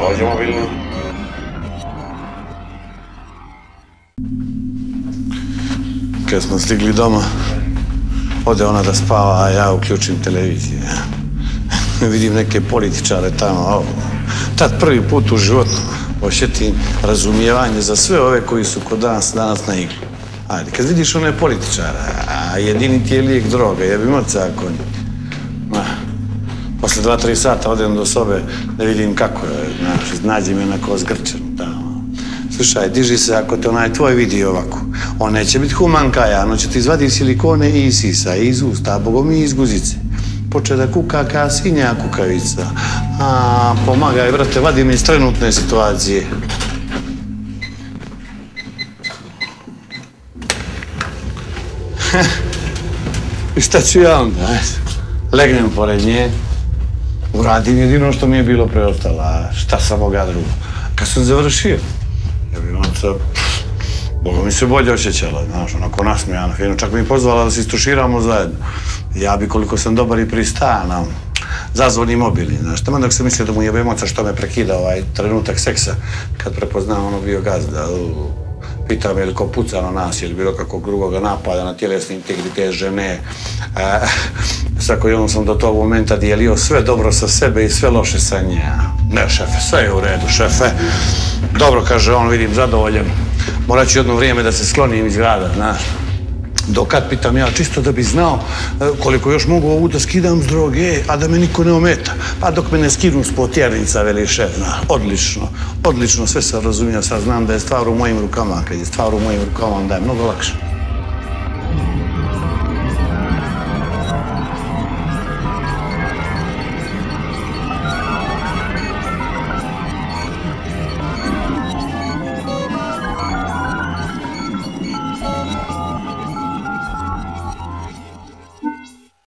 Ovdje mobilni. Kad smo stigli doma, ode ona da spava, a ja uključim televiziju. Vidim neke političare tamo. Tad prvi put u životu osjetim razumijevanje za sve ove koji su kod nas danas na iglu. Ajde, kad vidiš one političare, a jedini ti je lijek droga, jebi moca konj. Posle 2-3 sata odem do sobe da vidim kako je, znaš, nađi me onako zgrčen tamo. Slušaj, diži se ako te onaj tvoj vidi ovako. On neće biti human kajan, on će ti izvadi silikone i iz sisa, i iz usta, a bogom i iz guzice. Poče da kuka kao svinja kukavica. Pomagaj, brate, vadi me iz trenutne situacije. I šta ću ja onda? Legnem pored nje, uradim jedino što mi je bilo preostalo, a šta sam moga drugo. Kad sam završio, Boga mi se bolje osjećala, znaš, onako nasmijana, fino, čak mi je pozvala da se istuširamo zajedno. Ja bi, koliko sam dobar i pristana, zazvoni mobilni, znaš, tamo dok sam mislio da mu jebe moca što me prekida ovaj trenutak seksa, kad prepoznao ono bio gazda. Pitao me je li ko puca na nas ili bilo kakvog drugoga napada na tjelesni integritet žene. Svako jednom sam do tog momenta dijelio sve dobro sa sebe i sve loše sa nje. Ne, šefe, sve je u redu, šefe. Dobro, kaže on, vidim, zadovoljen. Morat ću jedno vrijeme da se sklonim iz grada, znaš. Dokad, pitam ja, čisto da bi znao koliko još mogu ovu da skidam s droge, a da me niko ne ometa. Pa dok me ne skinu s potjernica, veli šef, odlično, odlično, sve sam razumio, sad znam da je stvar u mojim rukama, kad je stvar u mojim rukama, onda je mnogo lakše.